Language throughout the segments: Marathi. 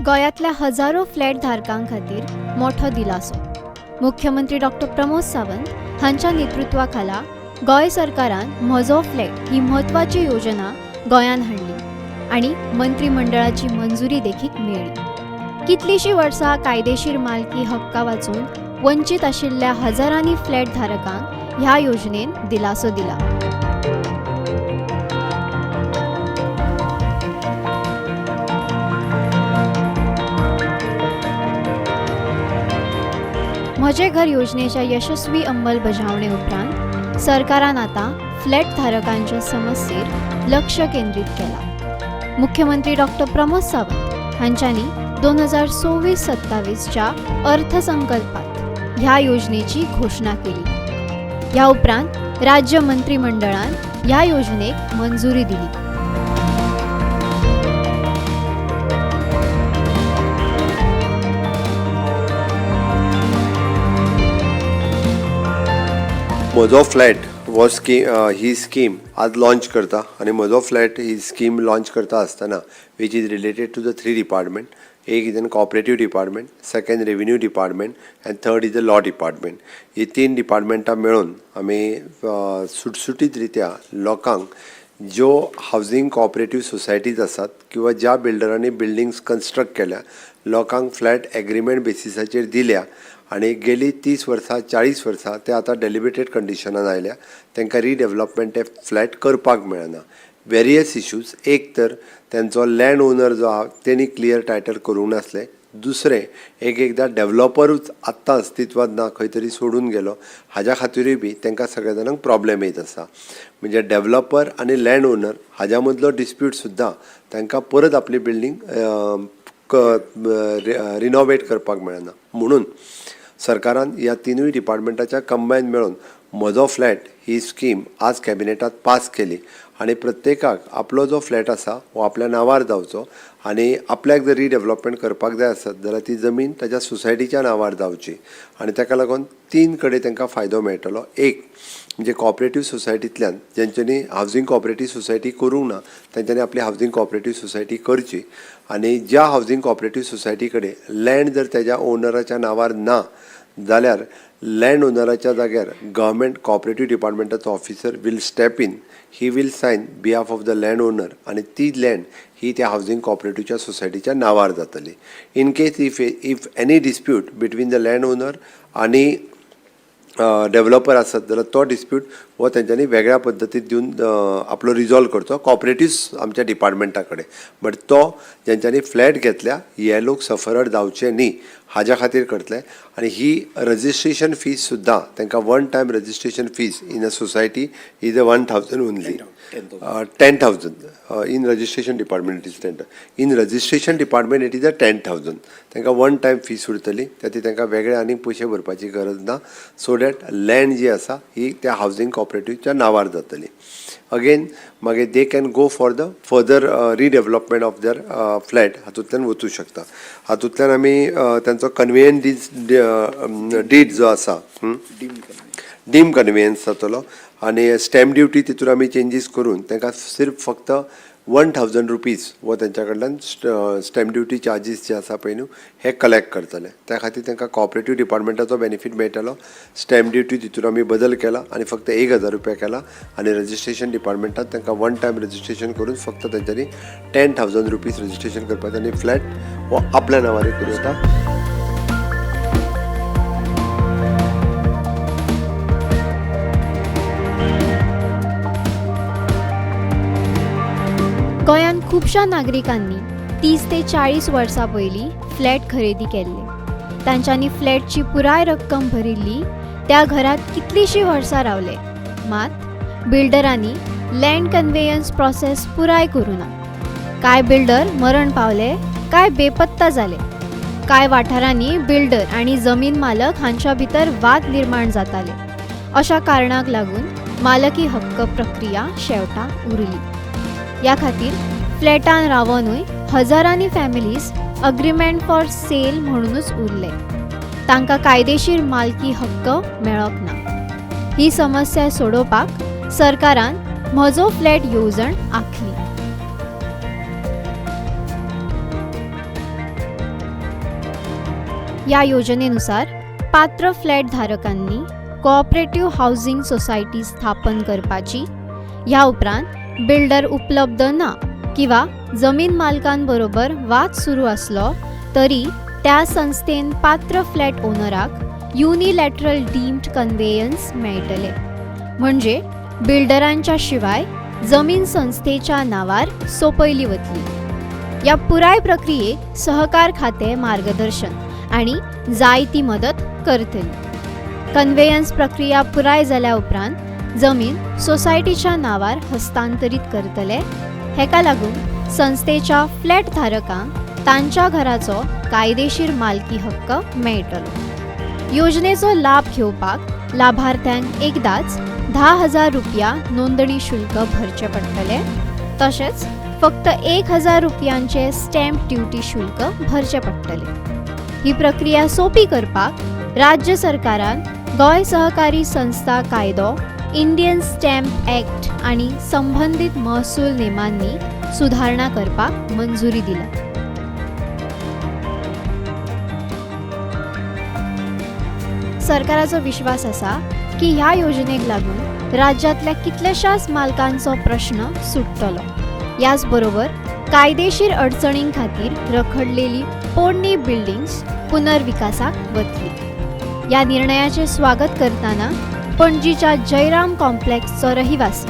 गोंयांतल्या हजारो फ्लॅट धारकां खातीर मोठो दिलासो. मुख्यमंत्री डॉक्टर प्रमोद सावंत हांच्या नेतृत्वा खाला गोंय सरकारान म्हजो फ्लॅट ही म्हत्वाची योजना गोंयांत हाडली आनी मंत्रिमंडळाची मंजुरी देखीक मेळ्ळी. कितलीशीं वर्सां कायदेशीर मालकी हक्का वाचून वंचीत आशिल्ल्या हजारांनी फ्लॅट धारकांक ह्या योजनेन दिलासो दिला. म्हजे घर योजनेच्या यशस्वी अंमलबजावणे उपरांत सरकारान आता फ्लॅट धारकांच्या समस्येर लक्ष केंद्रीत केला. मुख्यमंत्री डॉक्टर प्रमोद सावंत हांच्यांनी 2026-27 च्या अर्थसंकल्पात ह्या योजनेची घोषणा केली. ह्या उपरांत राज्य मंत्रिमंडळान ह्या योजनेक मंजुरी दिली. म्हजो फ्लॅट ही स्कीम आज लॉन्च करता आनी म्हजो फ्लॅट ही स्कीम लॉन्च करता आसतना which is related to the 3 department. एक is an cooperative department, second revenue department and third is the law department. ही 3 डिपार्टमेंटां मेळून आमी सुटसुटीत रित्या लोकांक ज्यो हावजींग कॉपरेटिव्ह सोसायटीज आसात किंवा ज्या बिल्डरांनी बिल्डिंग्स कन्स्ट्रक्ट केल्या लोकांक फ्लॅट एग्रीमेंट बेसिसाचेर दिल्या आनी गेली 30 वर्सां 40 वर्सां ते आतां डेलिबरेटेड कंडिशनान आयल्या. तांकां रिडेवलपमेंट ते फ्लॅट करपाक मेळना. Various issues. एक तर तेंचो लँड ओनर जो आहा तेणी क्लियर टायटल करूंक नासलें. दुसरें एकदां डेवलपरूच आत्तां अस्तित्वांत ना, खंय तरी सोडून गेलो. हाज्या खातीरूय बी तांकां सगळ्या जाणांक प्रॉब्लेम येत आसा. म्हणजे डेवलपर आनी लँड ओनर हाज्या मदलो डिस्प्यूट सुद्दां तांकां परत आपली बिल्डींग रिनोवेट करपाक मेळना. म्हणून सरकारान ह्या 3 डिपार्टमेंटाच्या कंबायन मेळून म्हजो फ्लॅट ही स्कीम आज कॅबिनेटात पास केली आनी प्रत्येकाक आपलो जो फ्लॅट आसा हो आपल्या नांवार जावचो आनी आपल्याक जर रिडेवलपमेंट करपाक जाय आसत जाल्यार ती जमीन ताच्या सोसायटीच्या नांवार जावची. आनी ताका लागून 3 कडेन तांकां फायदो मेळटलो. एक म्हणजे कॉपरेटिव्ह सोसायटींतल्यान जेंच्यांनी हावजींग कॉपरेटिव्ह सोसायटी करूंक ना तेंच्यांनी आपली हावजींग कॉपरेटिव्ह सोसायटी करची. आनी ज्या हावजींग कॉपरेटिव्ह सोसायटी कडेन लँड जर तेज्या ओनराच्या नांवार ना जाल्यार लँड ओनराच्या जाग्यार गव्हर्मेंट कॉपरेटिव्ह डिपार्टमेंटाचो officer will step in. He will sign behalf of the land owner आनी ती लँड ही त्या हावजींग कॉपरेटिव्हच्या सोसायटीच्या नांवार जातली. In case if any dispute between the land owner आनी डेवलपर आसत जाल्यार तो डिस्प्यूट हो तेंच्यांनी वेगळ्या पद्दतीन दिवन आपलो रिजॉल्व करचो कॉपरेटिव्स आमच्या डिपार्टमेंटा कडेन. बट तो जेंच्यांनी फ्लॅट घेतल्या हे लोक सफरड जावचे न्ही हाज्या खातीर करतले. आनी ही रजिस्ट्रेशन फीज सुद्दां तांकां 1 time registration fees in a society is 1,000 only. 10,000 in registration department it is 10. In registration department it is 10,000. तांकां 1 टायम फीज उरतली. त्याती तांकां वेगळे आनी पयशे भरपाची गरज ना. सो दॅट लँड जी आसा ही त्या हावजींग कॉपरेटिव्हच्या नांवार जातली. अगेन मागीर they can go for the further redevelopment of दर फ्लॅट हातूंतल्यान वचूं शकता. हातूंतल्यान आमी त्यांचो कन्वेयन्स डीड जो आसा डीम कन्वेयन्स जातलो आनी स्टॅम्प ड्युटी तितून आमी चेंजीस करून तांकां सिर्फ फक्त 1,000 रुपीज वो तेंच्या कडल्यान स्टॅम्प ड्युटी चार्जीस जे आसा पळय न्हू हे कलेक्ट करतले. त्या खातीर तांकां कॉपरेटिव्ह डिपार्टमेंटाचो बेनिफीट मेळटलो. स्टॅम्प ड्युटी तितून आमी बदल केला आनी फक्त 1,000 रुपया केला आनी रजिस्ट्रेशन डिपार्टमेंटात तांकां 1 टायम रजिस्ट्रेशन करून फक्त तेंच्यांनी 10,000 रुपीज रजिस्ट्रेशन करपाचें आनी फ्लॅट हो आपल्या नांवार करूं येता. गोंयांत खुबशा नागरिकांनी 30 ते 40 वर्सां पयलीं फ्लॅट खरेदी केल्ले. तांच्यांनी फ्लॅटची पुराय रक्कम भरिल्ली. त्या घरात कितलीशीं वर्सां रावले. मात बिल्डरांनी लँड कन्वेयन्स प्रोसेस पुराय करूं ना. कांय बिल्डर मरण पावले, कांय बेपत्ता जाले. कांय वाठारांनी बिल्डर आनी जमीन मालक हांच्या भितर वाद निर्माण जाताले. अशा कारणाक लागून मालकी हक्क प्रक्रिया शेवटां उरली. ह्या खातीर फ्लॅटान रावनूय हजारांनी फॅमिलीज अग्रीमेंट फॉर सेल म्हणूनच उरले. तांकां कायदेशीर मालकी हक्क मेळप ना. ही समस्या सोडोवपाक सरकारान म्हजो फ्लॅट येवजण आंखली. या योजनेनुसार पात्र फ्लॅट धारकांनी कोऑपरेटिव्ह हाऊसिंग सोसायटी स्थापन करपाची, ह्या उपरांत बिल्डर उपलब्ध ना किंवा जमीन मालकांबरोबर वाद सुरू असलो तरी त्या संस्थेन पात्र फ्लॅट ओनराक युनिलॅटरल डीम्ड कन्वेयन्स मेळटले. म्हणजे बिल्डरांच्या शिवाय जमीन संस्थेच्या नावार सोपयली वतली. या पुराय प्रक्रियेक सहकार खाते मार्गदर्शन आणि जायती मदत करतली. कन्वेयन्स प्रक्रिया पुराय जाल्या उपरांत जमीन सोसायटीच्या नावार हस्तांतरीत करतले. हेका लागून संस्थेच्या फ्लॅट धारकांक तांच्या घराचो कायदेशीर मालकी हक्क मेळटलो. योजनेचो लाभ घेवपाक लाभार्थ्यांक एकदाच 10,000 रुपया नोंदणी शुल्क भरचे पडटले. तशेंच फक्त 1,000 रुपयांचे स्टॅम्प ड्युटी शुल्क भरचे पडटले. ही प्रक्रिया सोपी करपाक राज्य सरकारान गोंय सहकारी संस्था कायदो, इंडियन स्टॅम्प ॲक्ट आणि संबंधित महसूल नेमांनी सुधारणा करपाक मंजुरी दिला. सरकाराचो विश्वास असा की ह्या योजनेक लागून राज्यातल्या कितल्याशाच मालकांचो प्रश्न सुटतलो. याच बरोबर कायदेशीर अडचणीं खातीर रखडलेली पोरणी बिल्डिंग्स पुनर्विकासाक वतली. या निर्णयाचे स्वागत करताना पणजीच्या जयराम कॉम्प्लेक्सचो रहिवासी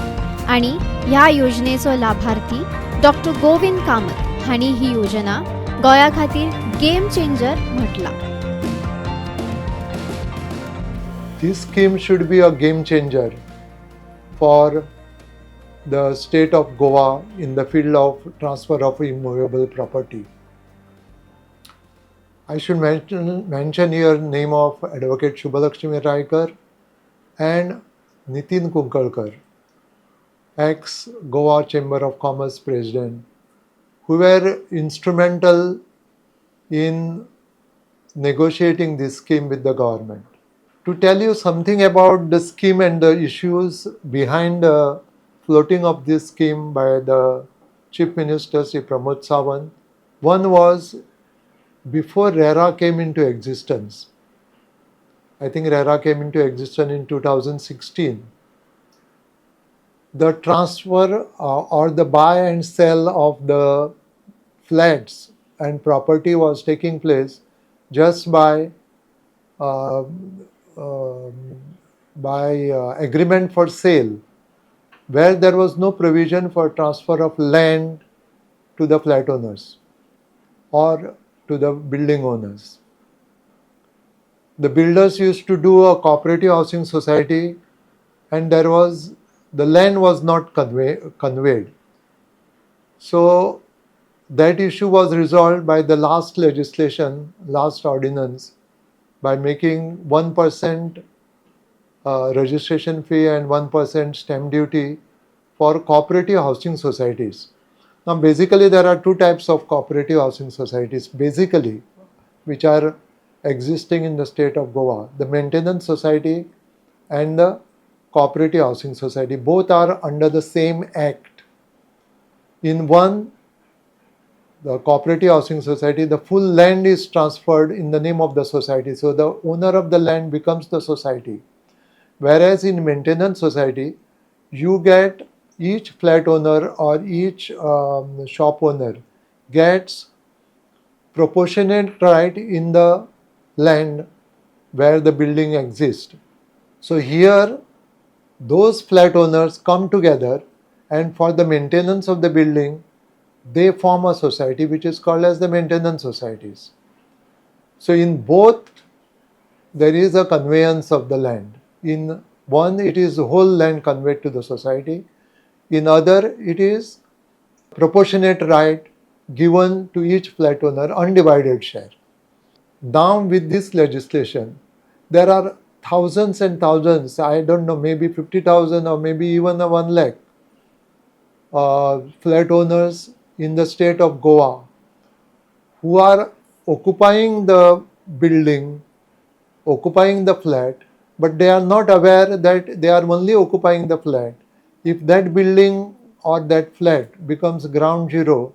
आणि ह्या योजनेचो लाभार्थी डॉक्टर गोविंद कामत हांणी ही योजना गोंया खातीर गेम चेंजर म्हटला. This scheme should be a game changer for the state of Goa in the field of transfer of immovable property. I should mention here name of Advocate Shubhalakshmi Raikar and Nitin Kunkalkar, ex-Goa Chamber of Commerce President, who were instrumental in negotiating this scheme with the government. To tell you something about the scheme and the issues behind the floating of this scheme by the Chief Minister Sri Pramod Sawant, one was before RERA came into existence. I think RERA came into existence in 2016. The transfer or the buy and sell of the flats and property was taking place just by agreement for sale, where there was no provision for transfer of land to the flat owners or to the building owners. The builders used to do a cooperative housing society, and the land was not conveyed. So that issue was resolved by the last ordinance, by making 1% registration fee and 1% stamp duty for cooperative housing societies. Now basically there are two types of cooperative housing societies basically which are existing in the state of Goa: the maintenance society and the cooperative housing society. Both are under the same act. In one, the cooperative housing society, the full land is transferred in the name of the society. So the owner of the land becomes the society. Whereas in maintenance society, you get each flat owner or each shop owner gets proportionate right in the land where the building exists. So here, those flat owners come together, and for the maintenance of the building, they form a society which is called as the maintenance societies. So in both, there is a conveyance of the land. In one, it is the whole land conveyed to the society. In other, it is proportionate right given to each flat owner, undivided share. Now with this legislation, there are thousands and thousands, I don't know, maybe 50,000 or maybe even 1 lakh flat owners in the state of Goa who are occupying the building, occupying the flat, but they are not aware that they are only occupying the flat. If that building or that flat becomes ground zero,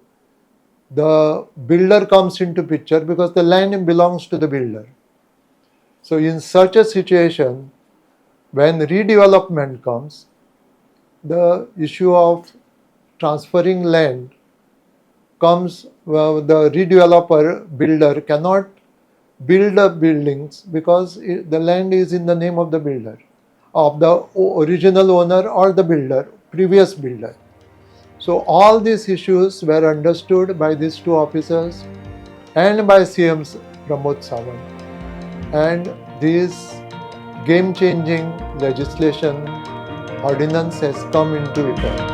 the builder comes into picture because the land belongs to the builder. So in such a situation, when redevelopment comes, the issue of transferring land comes, the redeveloper builder cannot build up buildings because the land is in the name of the builder, of the original owner or the builder, previous builder. So all these issues were understood by these two officers and by CM Pramod Sawant, and this game-changing legislation ordinance has come into effect.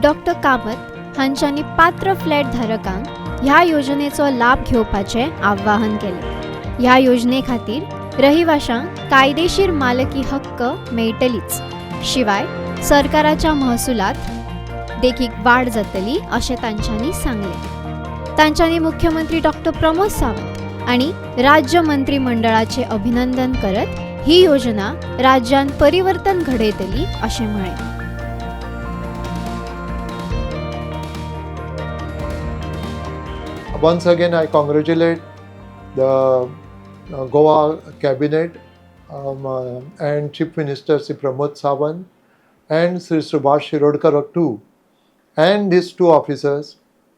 Doctor Kamat हांच्यांनी पात्र फ्लॅट धारकांक ह्या योजनेचो लाभ घेवपाचे आवाहन केले. ह्या योजने खातीर रहिवाशांक कायदेशीर मालकी हक्क मेळटलीच, शिवाय सरकाराच्या महसुलात देखीक वाढ जातली अशें तांच्यांनी सांगले. तांच्यांनी मुख्यमंत्री डॉक्टर प्रमोद सावंत आणि राज्य मंत्रिमंडळाचे अभिनंदन करत ही योजना राज्यात परिवर्तन घडयतली अशें म्हळें. Once again, I congratulate the Goa cabinet and Chief Minister Sri Pramod Sawant and Sri Subhash Shirodkar too, and these two officers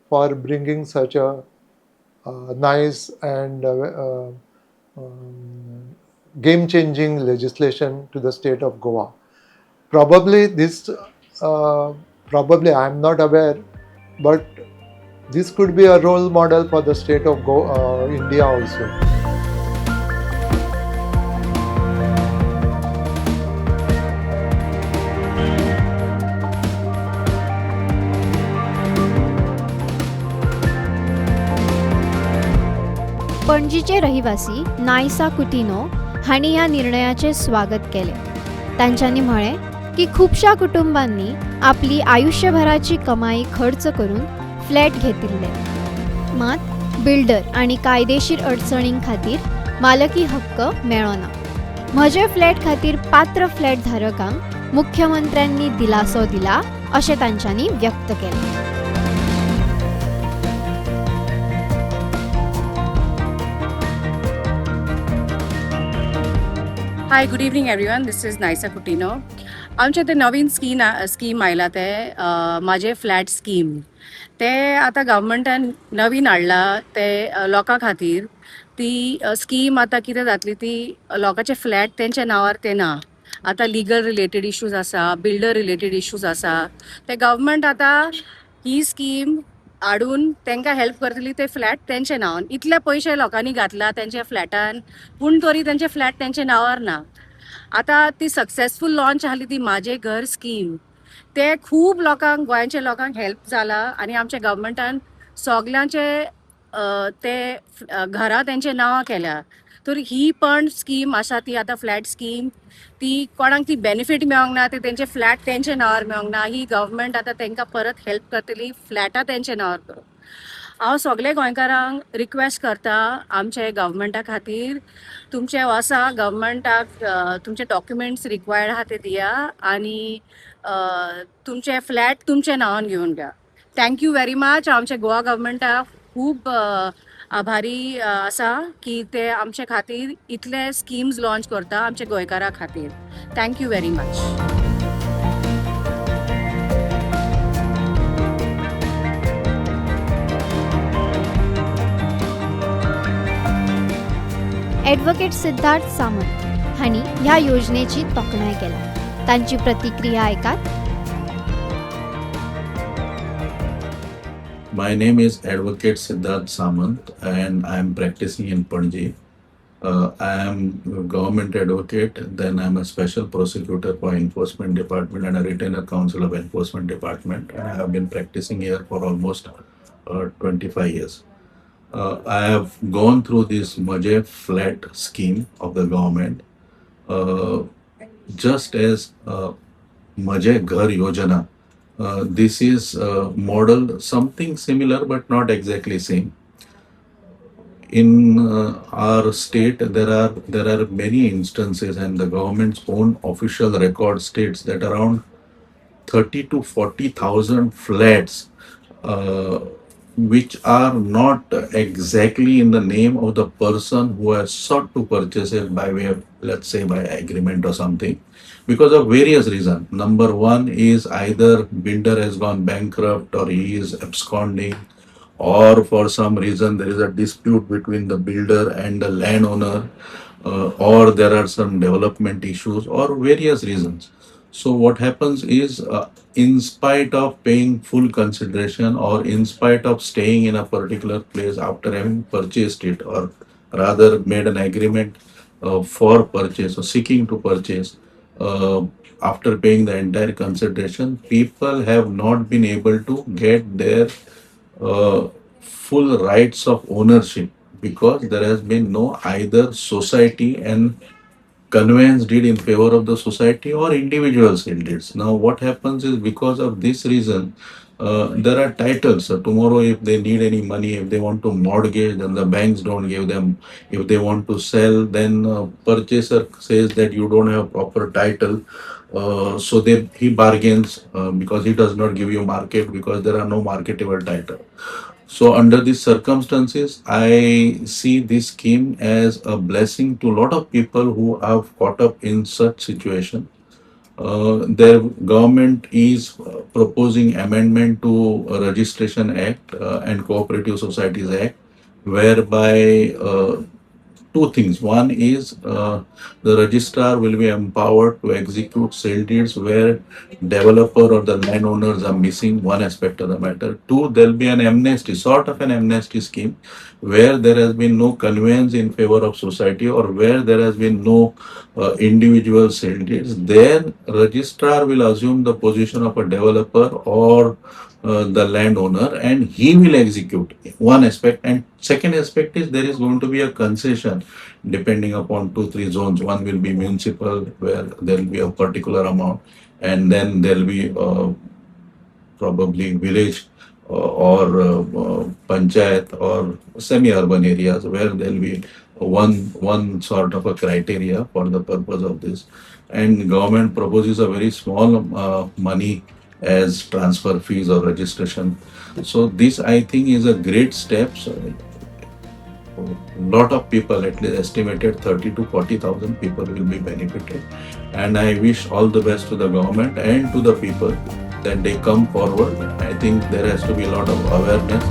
for bringing such a nice and game-changing legislation to the state of Goa. Probably I am not aware, but this could be a role model for the state of India also. पणजीचे रहिवासी नायसा कुटिनो हांणी ह्या निर्णयाचे स्वागत केले. तांच्यांनी म्हळें की खुबशा कुटुंबांनी आपली आयुष्यभराची कमाई खर्च करून फ्लॅट घेतिल्ले, मात बिल्डर आणि कायदेशीर अडचणीं खातीर मालकी हक्क मेळना. म्हजे फ्लॅट खातीर पात्र फ्लॅट धारकांक मुख्यमंत्र्यांनी दिलासो दिला अशें तांच्यांनी व्यक्त केलें. Hi, good evening everyone. This is Naisa Coutinho. आमचे ते नवीन स्कीम आयला ते माझे फ्लॅट स्कीम. ते आता गव्हर्मेंटान नवीन हाडला ते लोकां खातीर. ती स्कीम आता कितें जातली, ती लोकांचे फ्लॅट तेंच्या नांवार ते ना. आता लिगल रिलेटेड इश्यूज आसा, बिल्डर रिलेटेड इश्यूज आसा. ते गव्हर्मेंट आता ही स्कीम हाडून तांकां हेल्प करतली ते फ्लॅट तेंचे नांवान. इतले पयशे लोकांनी घातला तेंच्या फ्लॅटान, पूण तरी तेंचे फ्लॅट तेंच्या नांवार ना. आता ती सक्सेसफूल लॉन्च जाली ती माझे घर स्कीम. ते खूब लोकांक, गोंयच्या लोकांक हेल्प जाला आणि आमच्या गव्हर्मेंटान सगल्यांचे ते घरां तेंचे नांवां केल्या. तर ही पण स्कीम आसा ती आता फ्लॅट स्कीम, ती कोणाक ती बेनिफीट मेळोंक ना, ते तेंचे फ्लॅट तेंच्या नांवार मेळोंक ना. ही गव्हर्मेंट आता तांकां परत हेल्प करतली फ्लॅटां तेंच्या नांवार करून. हांव सगळे गोंयकारांक रिक्वेस्ट करता, आमचे गव्हर्मेंटा खातीर तुमचे वसा गव्हर्मेंटाक तुमचे डॉक्युमेंट्स रिक्वायर्ड आहा ते दिया आणि तुमचे फ्लॅट तुमच्या नांवान घेवन घ्या. Thank you very much. आमचे गोवा गव्हर्मेंटाक खूब आभारी आसा की ते आमचे खातीर इतले स्किम्स लॉन्च करता आमच्या गोंयकारां खातीर. Thank you very much. Advocate Siddharth Samant हांणी ह्या योजनेची तोखणाय केला. तांची प्रतिक्रिया ऐकात. My name is Advocate Siddharth Samant and I am practicing in Panji. I am a government advocate, then I am a special prosecutor for Enforcement Department and a retainer counsel of Enforcement Department. And I have been practicing here for almost 25 years. I have gone through this Majhe flat scheme of the government. Just as Majhe Ghar Yojana, this is modeled something similar but not exactly same. in our state there are many instances, and the government's own official record states that around 30 to 40,000 flats uh, which are not exactly in the name of the person who has sought to purchase it by way of, let's say, by agreement or something, because of various reasons. Number one is either builder has gone bankrupt, or he is absconding, or for some reason there is a dispute between the builder and the landowner, or there are some development issues, or various reasons. So what happens is, in spite of paying full consideration, or in spite of staying in a particular place after having purchased it, or rather made an agreement for purchase or seeking to purchase, uh, after paying the entire consideration, people have not been able to get their full rights of ownership, because there has been no either society and conveyance deed in favor of the society, or individual sale deeds. Now, what happens is, because of this reason, there are titles. So tomorrow, if they need any money, if they want to mortgage, then the banks don't give them. If they want to sell, then purchaser says that you don't have proper title. So he bargains, because he does not give you market, because there are no marketable title. So under these circumstances, I see this scheme as a blessing to a lot of people who have caught up in such situation. Their government is proposing amendment to Registration Act and Cooperative Societies Act, whereby two things. One is, the registrar will be empowered to execute sale deeds where developer or the landowners are missing. One aspect of the matter. Two, there will be an amnesty, sort of an amnesty scheme, where there has been no conveyance in favor of society, or where there has been no individual sale deeds. Then registrar will assume the position of a developer or the landowner, and he will execute. One aspect. And second aspect is, there is going to be a concession depending upon 2-3 zones. One will be municipal, where there will be a particular amount, and then there will be probably village or panchayat or semi-urban areas, where there will be one sort of a criteria for the purpose of this. And government proposes a very small money as transfer fees or registration. So this, I think, is a great step. So, lot of people, at least estimated 30 to 40,000 people will be benefited. And I wish all the best to the government and to the people that they come forward. I think there has to be a lot of awareness.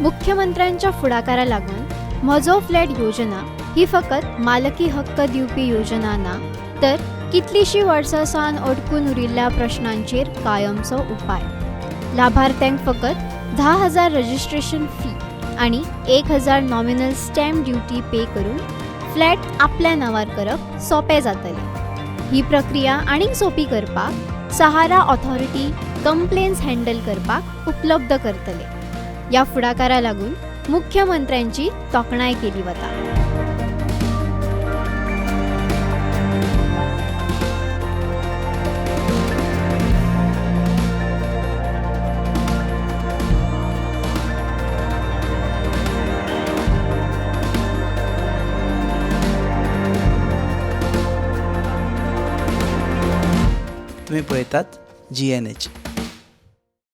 मुख्यमंत्र्यांच्या फुडाकारा लागून म्हजो फ्लॅट योजना ही फकत मालकी हक्क दिवपी योजना ना, तर कितलींशीं वर्सां सावन अडकून उरिल्ल्या प्रश्नांचेर कायमचो उपाय. लाभार्थ्यांक फकत 10,000 रजिस्ट्रेशन फी आणि 1,000 नॉमिनल स्टॅम्प ड्युटी पे करून फ्लॅट आपल्या नांवार करप सोपें जातलें. ही प्रक्रिया आनीक सोपी करपाक सहारा ऑथॉरिटी कंप्लेन्स हँडल करपाक उपलब्ध करतले. या फुडाकारा लागून मुख्यमंत्र्यांची तोखणाय केली वता. तुम्ही पळयतात GNH.